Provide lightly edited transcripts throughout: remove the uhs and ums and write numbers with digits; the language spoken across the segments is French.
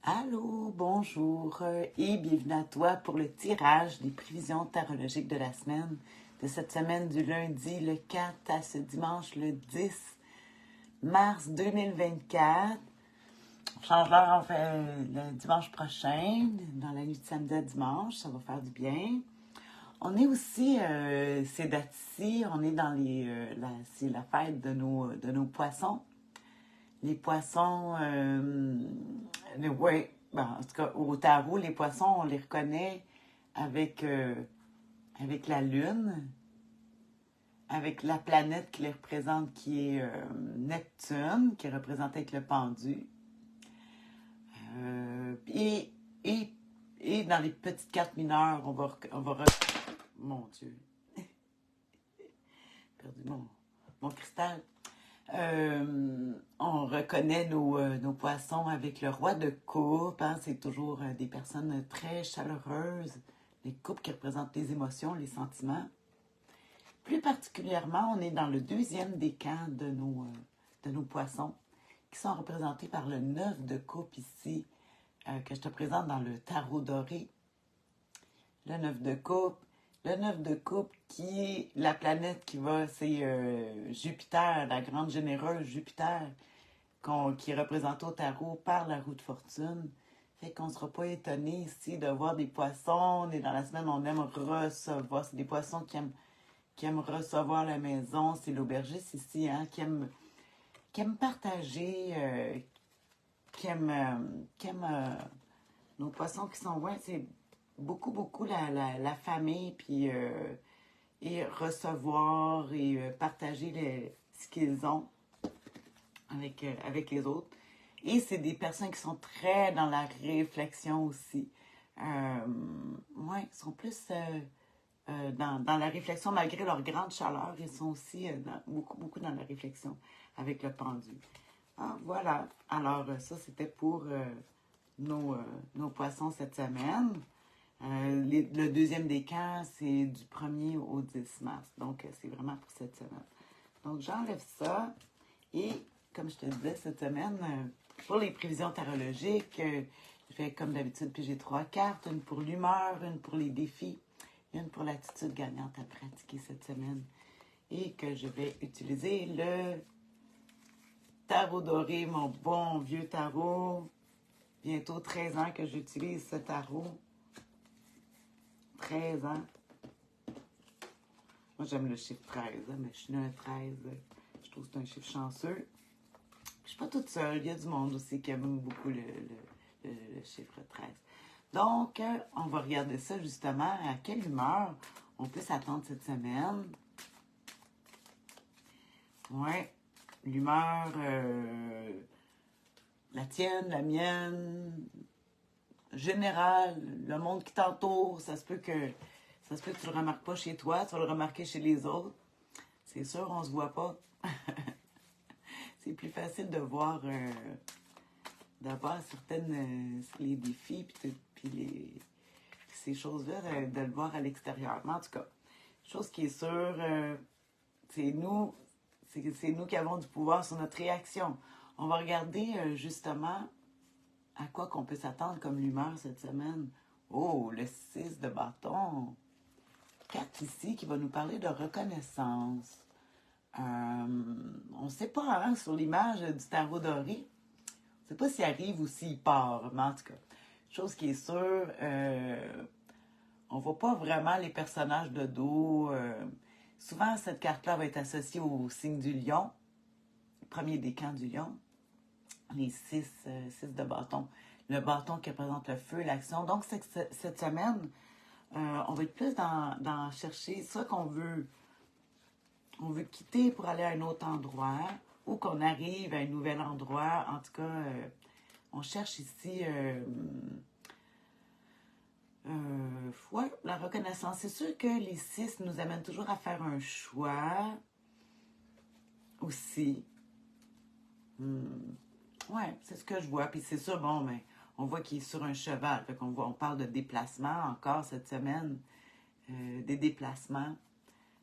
Allô, bonjour et bienvenue à toi pour le tirage des prévisions tarologiques de la semaine, de cette semaine du lundi le 4 à ce dimanche le 10 mars 2024. On change l'heure, on fait le dimanche prochain, dans la nuit de samedi à dimanche, ça va faire du bien. On est aussi, ces dates-ci, on est dans c'est la fête de nos poissons. Les poissons, ouais, ben, en tout cas, au tarot, les poissons, on les reconnaît avec, avec la lune, avec la planète qui les représente, qui est Neptune, qui est représentée avec le pendu. Euh, et, et, et dans les petites cartes mineures, mon Dieu, perdu mon cristal. On reconnaît nos poissons avec le roi de coupe. Hein, c'est toujours des personnes très chaleureuses. Les coupes qui représentent les émotions, les sentiments. Plus particulièrement, on est dans le deuxième décan de nos poissons, qui sont représentés par le 9 de coupe ici, que je te présente dans le tarot doré. Le 9 de coupe. Le 9 de coupe qui est la planète qui va, c'est Jupiter, la grande généreuse Jupiter, qui est représentée au tarot par la roue de fortune. Fait qu'on ne sera pas étonné ici de voir des poissons. On est dans la semaine, on aime recevoir. C'est des poissons qui aiment recevoir la maison. C'est l'aubergiste ici, hein, qui aime partager, qui aime nos poissons qui sont, ouais, c'est beaucoup la famille, puis et recevoir et partager ce qu'ils ont avec les autres. Et c'est des personnes qui sont très dans la réflexion aussi. Ouais, ils sont plus dans la réflexion, malgré leur grande chaleur, ils sont aussi beaucoup dans la réflexion avec le pendu. Ah, voilà. Alors, ça, c'était pour nos poissons cette semaine. Le deuxième décan, c'est du 1er au 10 mars. Donc, c'est vraiment pour cette semaine. Donc, j'enlève ça. Et, comme je te disais, cette semaine, pour les prévisions tarologiques, je fais comme d'habitude, puis j'ai 3 cartes. Une pour l'humeur, une pour les défis, une pour l'attitude gagnante à pratiquer cette semaine. Et que je vais utiliser le tarot doré, mon bon vieux tarot. Bientôt 13 ans que j'utilise ce tarot. 13 ans. Moi, j'aime le chiffre 13, hein, mais je suis née un 13. Je trouve que c'est un chiffre chanceux. Je suis pas toute seule. Il y a du monde aussi qui aime beaucoup le chiffre 13. Donc, on va regarder ça justement. À quelle humeur on peut s'attendre cette semaine? Ouais, l'humeur, la tienne, la mienne, générale, le monde qui t'entoure, ça se peut que tu le remarques pas chez toi, tu vas le remarquer chez les autres. C'est sûr, on se voit pas. C'est plus facile de voir certaines les défis puis ces choses-là, de le voir à l'extérieur. Mais en tout cas, chose qui est sûre, c'est nous, c'est nous qui avons du pouvoir sur notre réaction. On va regarder justement à quoi qu'on peut s'attendre comme l'humeur cette semaine. Oh, le 6 de bâton. 4 ici qui va nous parler de reconnaissance. On ne sait pas, hein, sur l'image du tarot doré. On ne sait pas s'il arrive ou s'il part, mais en tout cas, chose qui est sûre, on ne voit pas vraiment les personnages de dos. Souvent, cette carte-là va être associée au signe du lion, premier décan du lion, les 6 de bâton. Le bâton qui représente le feu, l'action. Donc, cette semaine, on va être plus dans chercher ça qu'on veut. On veut quitter pour aller à un autre endroit ou qu'on arrive à un nouvel endroit. En tout cas, on cherche ici ouais, la reconnaissance. C'est sûr que les 6 nous amènent toujours à faire un choix aussi. Ouais, c'est ce que je vois. Puis c'est sûr, bon, mais on voit qu'il est sur un cheval. Fait qu'on on parle de déplacement encore cette semaine. Des déplacements.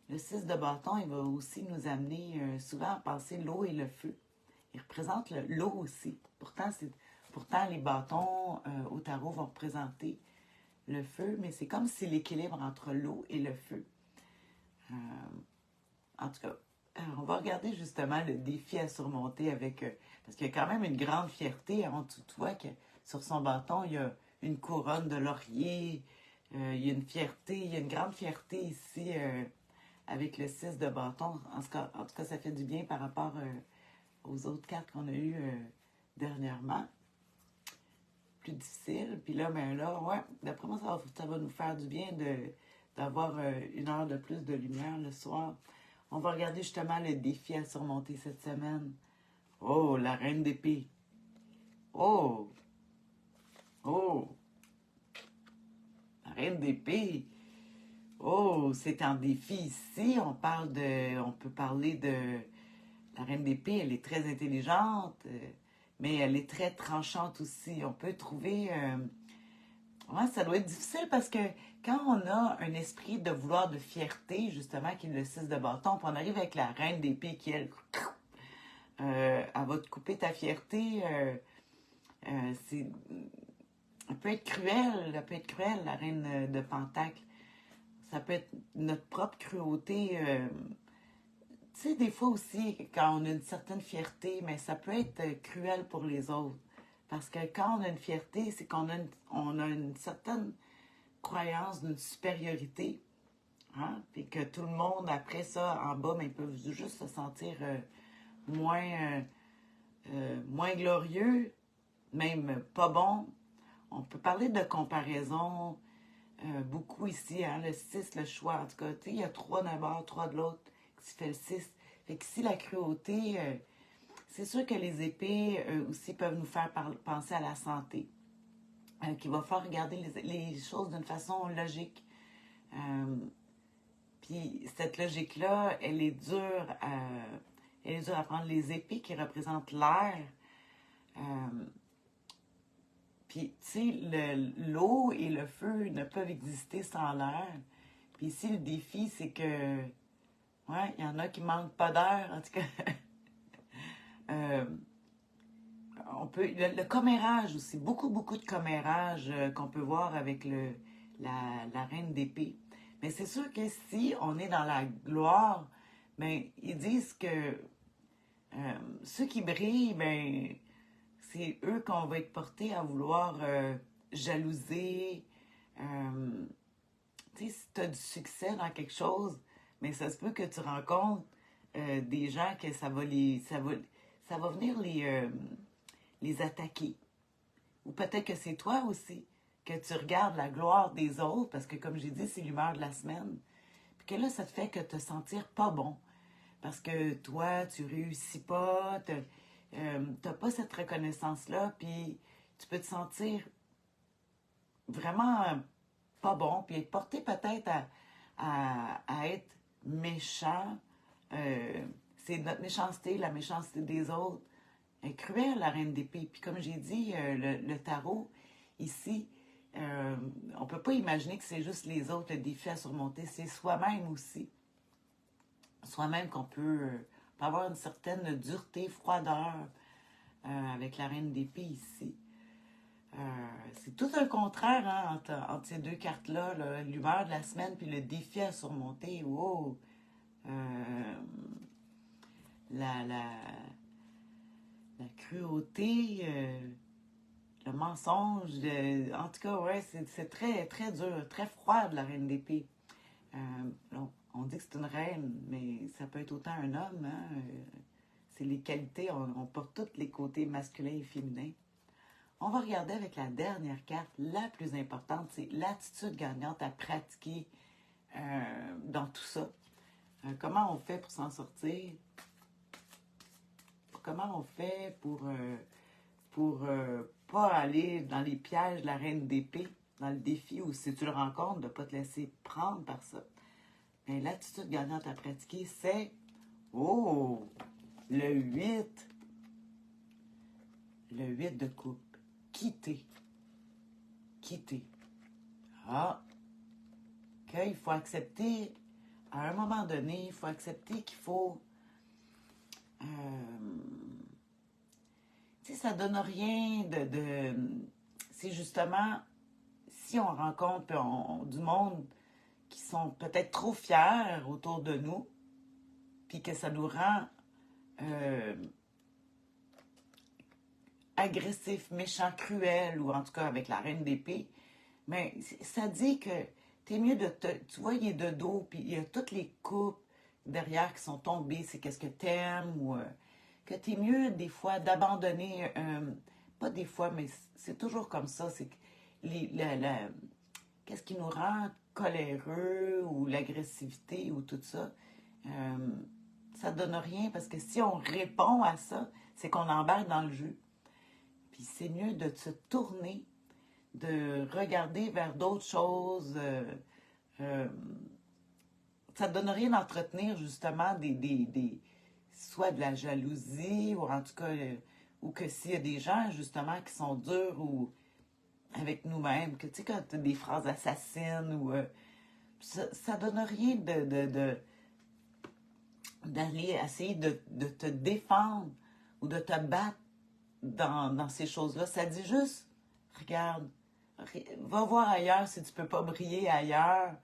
Le 6 de bâton, il va aussi nous amener souvent à penser l'eau et le feu. Il représente l'eau aussi. Pourtant, pourtant, les bâtons au tarot vont représenter le feu, mais c'est comme si l'équilibre entre l'eau et le feu. Euh, en tout cas, on va regarder justement le défi à surmonter avec... parce qu'il y a quand même une grande fierté. Hein, tu vois que sur son bâton, il y a une couronne de laurier. Il y a une fierté, il y a une grande fierté ici avec le 6 de bâton. En tout cas, ça fait du bien par rapport aux autres cartes qu'on a eues dernièrement. Plus difficile. Puis là, ben là, ouais, d'après moi, ça va nous faire du bien d'avoir une heure de plus de lumière le soir. On va regarder justement le défi à surmonter cette semaine. Oh, la reine d'épée. Oh, oh, la reine d'épée. Oh, c'est un défi ici. On peut parler de la reine d'épée. Elle est très intelligente, mais elle est très tranchante aussi. On peut trouver, ouais, ça doit être difficile parce que quand on a un esprit de vouloir de fierté, justement, qui est le 6 de bâton, puis on arrive avec la reine d'épée qui, elle va te couper ta fierté. Elle peut être cruelle, la reine de Pentacle. Ça peut être notre propre cruauté. Tu sais, des fois aussi, quand on a une certaine fierté, mais ça peut être cruel pour les autres. Parce que quand on a une fierté, c'est on a une certaine croyance d'une supériorité. Hein? Puis que tout le monde, après ça, en bas, mais ils peuvent juste se sentir moins, moins glorieux, même pas bon. On peut parler de comparaison beaucoup ici, hein, le 6 le choix. En tout cas, il y a 3 d'un bord, 3 de l'autre, qui fait le 6. Fait qu'ici, la cruauté, c'est sûr que les épées aussi peuvent nous faire penser à la santé. Qui va faire regarder les choses d'une façon logique. Puis cette logique-là, elle est dure à prendre. Les épées qui représentent l'air. Puis, tu sais, l'eau et le feu ne peuvent exister sans l'air. Puis ici, le défi, c'est que, ouais, il y en a qui manquent pas d'air, en tout cas. Le commérage aussi, beaucoup, beaucoup de commérage qu'on peut voir avec la reine d'épée. Mais c'est sûr que si on est dans la gloire, ben, ils disent que ceux qui brillent, ben, c'est eux qu'on va être portés à vouloir jalouser. Tu sais, si tu as du succès dans quelque chose, mais ça se peut que tu rencontres des gens que ça va venir les attaquer. Ou peut-être que c'est toi aussi, que tu regardes la gloire des autres, parce que comme j'ai dit, c'est l'humeur de la semaine. Puis que là, ça te fait que te sentir pas bon. Parce que toi, tu réussis pas, t'as pas cette reconnaissance-là, puis tu peux te sentir vraiment pas bon, puis être porté peut-être à être méchant. C'est notre méchanceté, la méchanceté des autres. Elle est cruelle, la reine d'épée. Puis comme j'ai dit, le tarot, ici, on peut pas imaginer que c'est juste les autres, le défi à surmonter. C'est soi-même aussi. Soi-même qu'on peut avoir une certaine dureté, froideur avec la reine d'épée ici. C'est tout un contraire hein, entre ces deux cartes-là, là, l'humeur de la semaine puis le défi à surmonter. Wow! La, la, la cruauté, le mensonge, en tout cas, ouais, c'est très, très dur, très froid de la reine d'épée. On dit que c'est une reine, mais ça peut être autant un homme. Hein? C'est les qualités, on porte tous les côtés masculins et féminins. On va regarder avec la dernière carte, la plus importante, c'est l'attitude gagnante à pratiquer dans tout ça. Comment on fait pour s'en sortir? Comment on fait pour pas aller dans les pièges de la reine d'épée, dans le défi, ou si tu le rencontres, de ne pas te laisser prendre par ça? Mais l'attitude gagnante à pratiquer, c'est, oh, le 8. Le 8 de coupe. Quitter. Quitter. Ah. Il faut accepter, à un moment donné, il faut accepter qu'il faut... tu sais, ça donne rien c'est justement, si on rencontre du monde qui sont peut-être trop fiers autour de nous, puis que ça nous rend agressifs, méchants, cruels, ou en tout cas avec la reine d'épée, mais ça dit que t'es mieux tu vois, il est de dos, puis il y a toutes les coupes derrière qui sont tombées, c'est qu'est-ce que t'aimes, ou que t'es mieux des fois d'abandonner, pas des fois, mais c'est toujours comme ça, c'est que qu'est-ce qui nous rend coléreux, ou l'agressivité, ou tout ça, ça donne rien, parce que si on répond à ça, c'est qu'on embarque dans le jeu. Puis c'est mieux de se tourner, de regarder vers d'autres choses. Ça ne donne rien d'entretenir justement soit de la jalousie, ou en tout cas, ou que s'il y a des gens justement qui sont durs ou avec nous-mêmes, que tu sais, quand tu as des phrases assassines, ou ça donne rien d'aller essayer de te défendre ou de te battre dans ces choses-là. Ça dit juste, regarde, va voir ailleurs si tu peux pas briller ailleurs.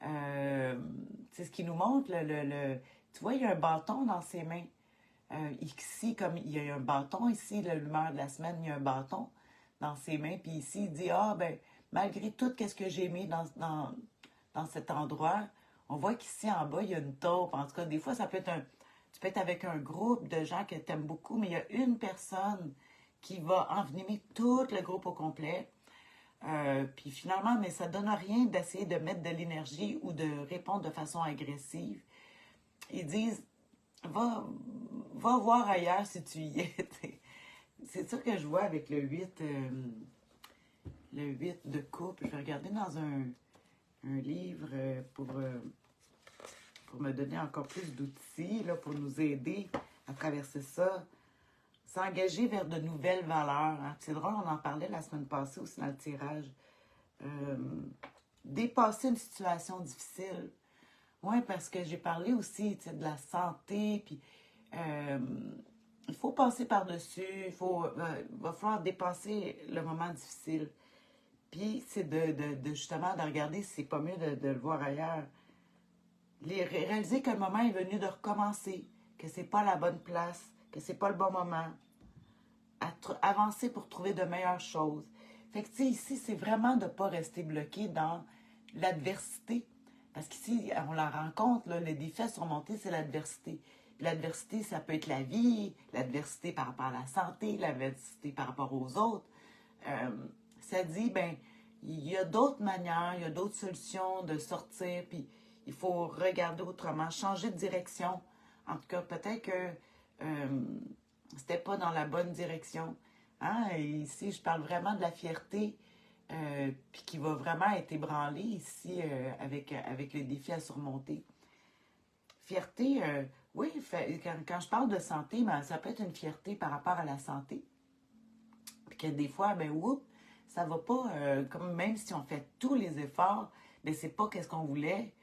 C'est ce qui nous montre. Tu vois, il y a un bâton dans ses mains. Ici, comme il y a un bâton, ici, l'humeur de la semaine, il y a un bâton dans ses mains. Puis ici, il dit, malgré tout ce que j'ai mis dans cet endroit, on voit qu'ici, en bas, il y a une taupe. En tout cas, des fois, tu peux être avec un groupe de gens que tu aimes beaucoup, mais il y a une personne qui va envenimer tout le groupe au complet. Puis finalement, mais ça donne rien d'essayer de mettre de l'énergie ou de répondre de façon agressive. Ils disent, va voir ailleurs si tu y es. C'est ça que je vois avec le 8 de coupe. Je vais regarder dans un livre pour me donner encore plus d'outils là, pour nous aider à traverser ça. S'engager vers de nouvelles valeurs. Hein. C'est drôle, on en parlait la semaine passée aussi dans le tirage. Dépasser une situation difficile. Oui, parce que j'ai parlé aussi de la santé, puis il faut passer par-dessus, va falloir dépasser le moment difficile. Puis c'est justement de regarder si c'est pas mieux de le voir ailleurs. Réaliser que le moment est venu de recommencer, que c'est pas la bonne place, que c'est pas le bon moment. Avancer pour trouver de meilleures choses. Fait que, tu sais, ici, c'est vraiment de ne pas rester bloqué dans l'adversité. Parce qu'ici, on la rencontre, là, le défi à surmonter, c'est l'adversité. L'adversité, ça peut être la vie, l'adversité par rapport à la santé, l'adversité par rapport aux autres. Ça dit, il y a d'autres manières, il y a d'autres solutions de sortir, puis il faut regarder autrement, changer de direction. En tout cas, peut-être que c'était pas dans la bonne direction. Hein? Et ici, je parle vraiment de la fierté, puis qui va vraiment être ébranlée ici avec les défis à surmonter. Fierté, oui, quand je parle de santé, ça peut être une fierté par rapport à la santé. Puis que des fois, ça va pas, comme même si on fait tous les efforts, c'est pas qu'est-ce qu'on voulait.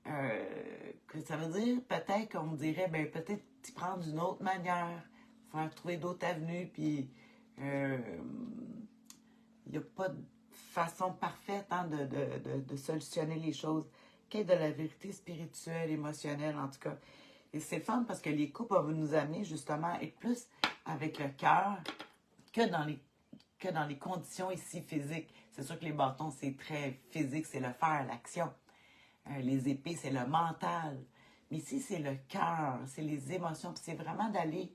Que ça veut dire, peut-être qu'on dirait, peut-être t'y prendre d'une autre manière, faire trouver d'autres avenues, puis il n'y a pas de façon parfaite de solutionner les choses. Quelle de la vérité spirituelle, émotionnelle, en tout cas. Et c'est fun parce que les couples vont nous amener justement à être plus avec le cœur que dans les conditions ici physiques. C'est sûr que les bâtons, c'est très physique, c'est le faire, l'action. Les épées, c'est le mental. Mais ici, c'est le cœur, c'est les émotions. Puis c'est vraiment d'aller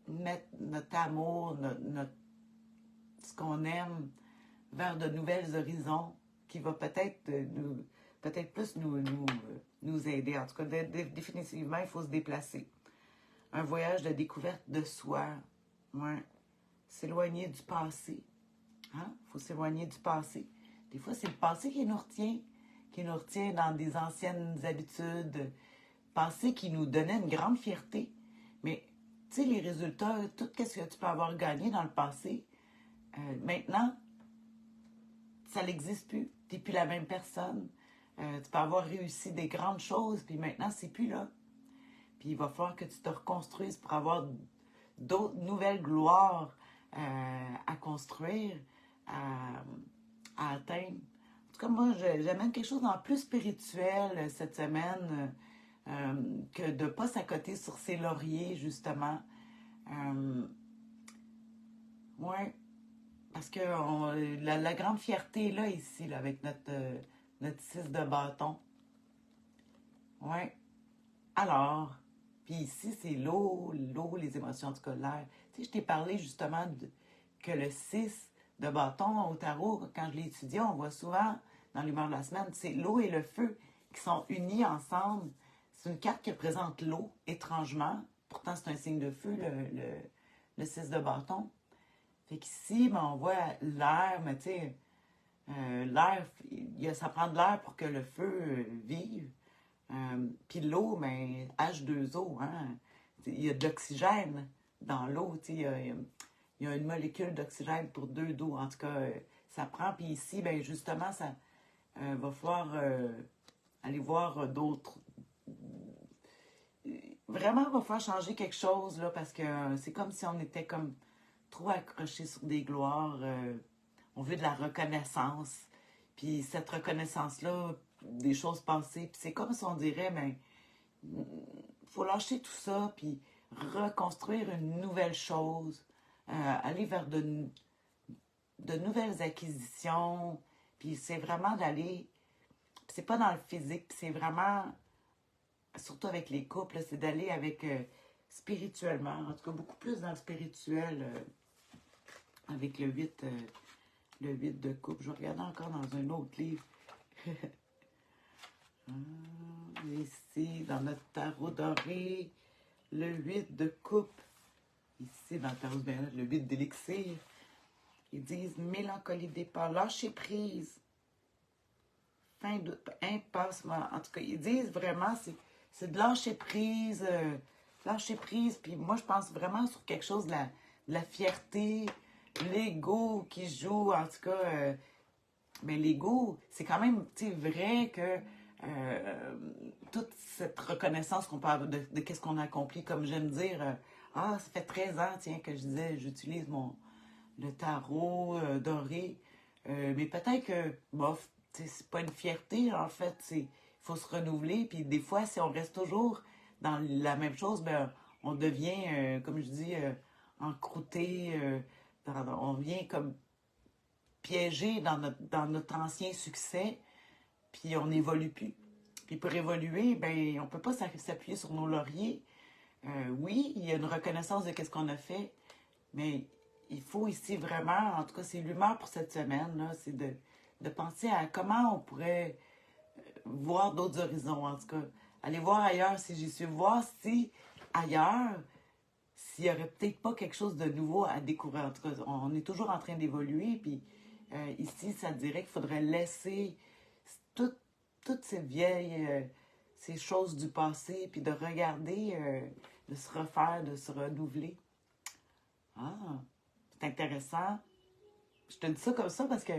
mettre notre amour, ce qu'on aime, vers de nouvelles horizons qui va peut-être plus nous aider. En tout cas, définitivement, il faut se déplacer. Un voyage de découverte de soi. Ouais. S'éloigner du passé. Hein? Il faut s'éloigner du passé. Des fois, c'est le passé qui nous retient dans des anciennes habitudes, passé qui nous donnait une grande fierté. Mais, tu sais, les résultats, tout ce que tu peux avoir gagné dans le passé, maintenant, ça n'existe plus. Tu n'es plus la même personne. Tu peux avoir réussi des grandes choses, puis maintenant, c'est plus là. Puis il va falloir que tu te reconstruises pour avoir d'autres nouvelles gloires à construire, à atteindre. En tout cas, moi, j'amène quelque chose en plus spirituel cette semaine que de ne pas s'accoter sur ses lauriers, justement. Ouais, parce que la grande fierté est là, ici, là, avec notre 6 de bâton. Ouais. Alors, puis ici, c'est l'eau, les émotions, en tout cas, l'air. Tu sais, je t'ai parlé justement que le 6 de bâton au tarot, quand je l'ai étudié, on voit souvent dans l'humeur de la semaine, c'est l'eau et le feu qui sont unis ensemble. C'est une carte qui représente l'eau, étrangement. Pourtant, c'est un signe de feu, le 6 de bâton. Fait qu'ici, ben, on voit l'air, mais tu sais, l'air, ça prend de l'air pour que le feu vive. Puis l'eau, ben, H2O, hein? Il y a de l'oxygène dans l'eau. Il y a une molécule d'oxygène pour 2 d'eau. En tout cas, ça prend. Puis ici, ben, justement, ça va falloir aller voir d'autres. Vraiment, il va falloir changer quelque chose, là, parce que c'est comme si on était comme trop accroché sur des gloires. On veut de la reconnaissance. Puis cette reconnaissance-là, des choses passées, puis c'est comme si on dirait, mais faut lâcher tout ça, puis reconstruire une nouvelle chose, aller vers de nouvelles acquisitions, puis c'est vraiment d'aller, c'est pas dans le physique, puis c'est vraiment, surtout avec les couples, c'est d'aller avec spirituellement, en tout cas beaucoup plus dans le spirituel, avec le 8 de coupe. Je vais regarder encore dans un autre livre. Ici, dans notre tarot doré, le 8 de coupe. Ici, dans le tarot de bien-être, le 8 d'élixir. Ils disent mélancolie départ, lâcher prise, fin de impasse. En tout cas, ils disent vraiment, c'est de lâcher prise. Lâcher prise. Puis moi, je pense vraiment sur quelque chose de la fierté, l'ego qui joue. En tout cas, mais l'ego, c'est quand même vrai que toute cette reconnaissance qu'on peut avoir de qu'est-ce qu'on a accompli, comme j'aime dire, ça fait 13 ans, tiens, que je disais, j'utilise le tarot doré, mais peut-être que, bof, c'est pas une fierté, en fait, il faut se renouveler, puis des fois, si on reste toujours dans la même chose, ben, on devient, comme je dis, encrouté, on vient comme piégé dans notre ancien succès, puis on n'évolue plus. Puis pour évoluer, ben, on peut pas s'appuyer sur nos lauriers. Oui, il y a une reconnaissance de ce qu'on a fait, mais il faut ici vraiment, en tout cas, c'est l'humeur pour cette semaine, là, c'est de penser à comment on pourrait voir d'autres horizons, en tout cas. Aller voir ailleurs si j'y suis, voir si ailleurs, s'il n'y aurait peut-être pas quelque chose de nouveau à découvrir. En tout cas, on est toujours en train d'évoluer, puis ici, ça dirait qu'il faudrait laisser toutes ces vieilles, ces choses du passé, puis de regarder, de se refaire, de se renouveler. Ah, c'est intéressant. Je te dis ça comme ça parce que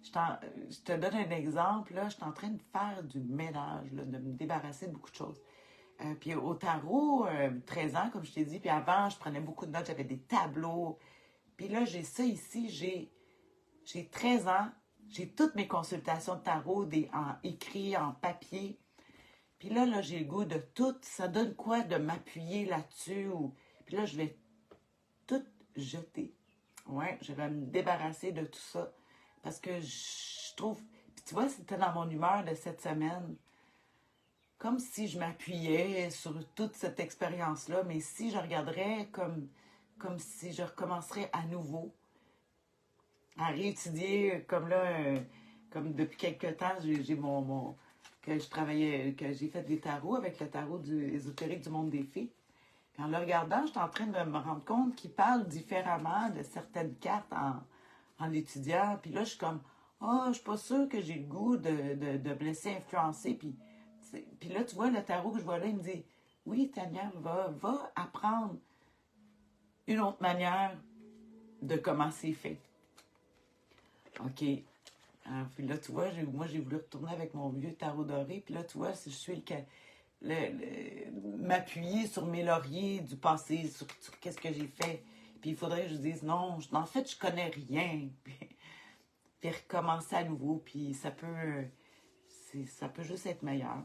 je te donne un exemple. Là, je suis en train de faire du ménage, là, de me débarrasser de beaucoup de choses. Puis au tarot, 13 ans, comme je t'ai dit, puis avant, je prenais beaucoup de notes, j'avais des tableaux. Puis là, j'ai ça ici, j'ai 13 ans, j'ai toutes mes consultations de tarot en écrit, en papier. Puis là, j'ai le goût de tout. Ça donne quoi de m'appuyer là-dessus? Puis là, je vais tout jeter. Ouais, je vais me débarrasser de tout ça. Parce que je trouve... Puis tu vois, c'était dans mon humeur de cette semaine. Comme si je m'appuyais sur toute cette expérience-là, mais si je regarderais comme si je recommencerais à nouveau, à réétudier, comme là, comme depuis quelques temps, j'ai que je travaillais, que j'ai fait des tarots avec le tarot ésotérique du monde des fées. Puis en le regardant, je suis en train de me rendre compte qu'il parle différemment de certaines cartes en l'étudiant. Puis là, je suis comme, je suis pas sûre que j'ai le goût de me laisser influencer. Puis là, tu vois, le tarot que je vois là, il me dit, oui, Tania, va apprendre une autre manière de comment c'est fait. OK. Alors, puis là, tu vois, moi, j'ai voulu retourner avec mon vieux tarot doré. Puis là, tu vois, je suis m'appuyer sur mes lauriers du passé, sur qu'est-ce que j'ai fait. Puis il faudrait que je dise non, en fait, je connais rien. Puis recommencer à nouveau, puis ça peut juste être meilleur.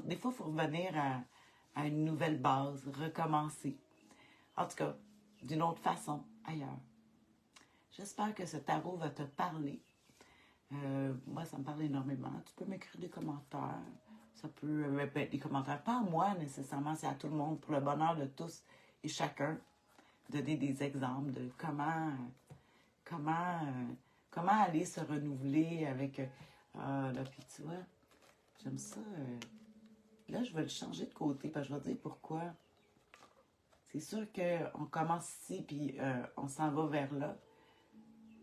Des fois, il faut revenir à une nouvelle base, recommencer. En tout cas, d'une autre façon, ailleurs. J'espère que ce tarot va te parler. Moi, ça me parle énormément. Tu peux m'écrire des commentaires. Ça peut, des commentaires, pas à moi nécessairement, c'est à tout le monde, pour le bonheur de tous et chacun. Donner des exemples de comment aller se renouveler avec... là, puis tu vois, j'aime ça. Là, je vais le changer de côté, parce que je vais te dire pourquoi. C'est sûr qu'on commence ici, puis on s'en va vers là.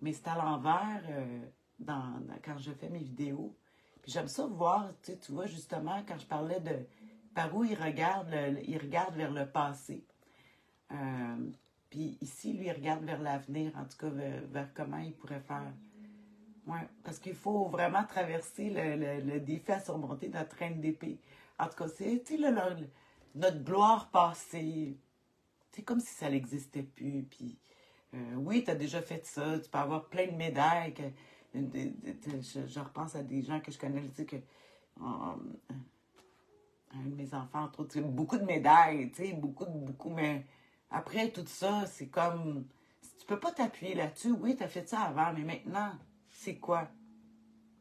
Mais c'est à l'envers quand je fais mes vidéos. Puis j'aime ça voir, tu vois, justement, quand je parlais de par où il regarde vers le passé. Puis ici, lui, il regarde vers l'avenir, en tout cas, vers comment il pourrait faire. Ouais, parce qu'il faut vraiment traverser le défi à surmonter, notre reine d'épée. En tout cas, c'est notre gloire passée. C'est comme si ça n'existait plus. Puis, oui, tu as déjà fait ça. Tu peux avoir plein de médailles. Je repense à des gens que je connais, tu sais, que un de mes enfants, entre autres, beaucoup de médailles, tu sais, beaucoup, mais après tout ça, c'est comme, tu peux pas t'appuyer là-dessus. Oui, tu as fait ça avant, mais maintenant, c'est quoi?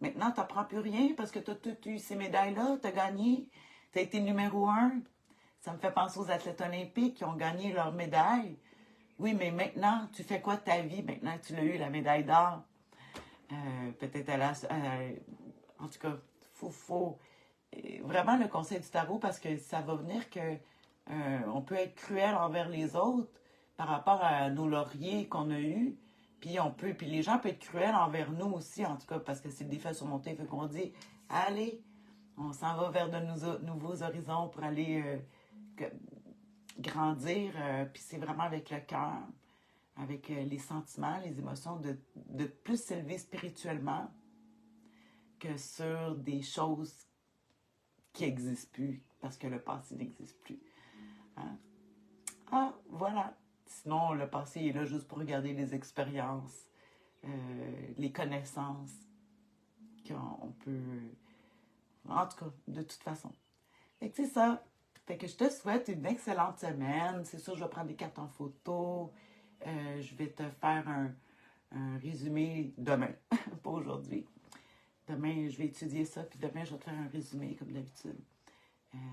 Maintenant, tu n'apprends plus rien parce que tu as toutes eu ces médailles-là, tu as gagné, tu as été numéro 1. Ça me fait penser aux athlètes olympiques qui ont gagné leur médaille. Oui, mais maintenant, tu fais quoi de ta vie? Maintenant que tu l'as eu, la médaille d'or. Peut-être en tout cas, faut vraiment le conseil du tarot parce que ça va venir que on peut être cruel envers les autres par rapport à nos lauriers qu'on a eus. Puis les gens peuvent être cruels envers nous aussi, en tout cas, parce que c'est le défi à surmonter. Fait qu'on dit, allez, on s'en va vers de nouveaux horizons pour aller grandir. Puis c'est vraiment avec le cœur, avec les sentiments, les émotions, de plus s'élever spirituellement que sur des choses qui n'existent plus, parce que le passé n'existe plus. Hein? Ah, voilà. Sinon, le passé est là juste pour regarder les expériences, les connaissances qu'on peut... En tout cas, de toute façon. Fait que c'est ça. Fait que je te souhaite une excellente semaine. C'est sûr, je vais prendre des cartes en photo. Je vais te faire un résumé demain, pas aujourd'hui. Demain, je vais étudier ça, puis demain, je vais te faire un résumé, comme d'habitude,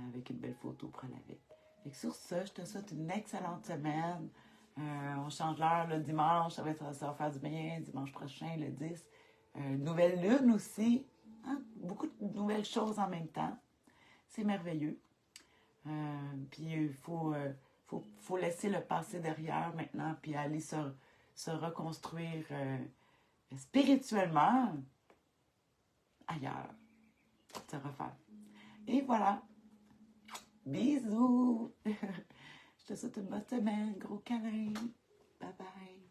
avec une belle photo pour aller avec. Fait que sur ça, je te souhaite une excellente semaine. On change l'heure le dimanche, ça va faire du bien, dimanche prochain, le 10. Nouvelle lune aussi. Hein? Beaucoup de nouvelles choses en même temps. C'est merveilleux. Puis il faut laisser le passé derrière maintenant, puis aller se reconstruire spirituellement ailleurs. Se refaire. Et voilà. Bisous. Je te souhaite une bonne semaine. Gros câlin. Bye bye.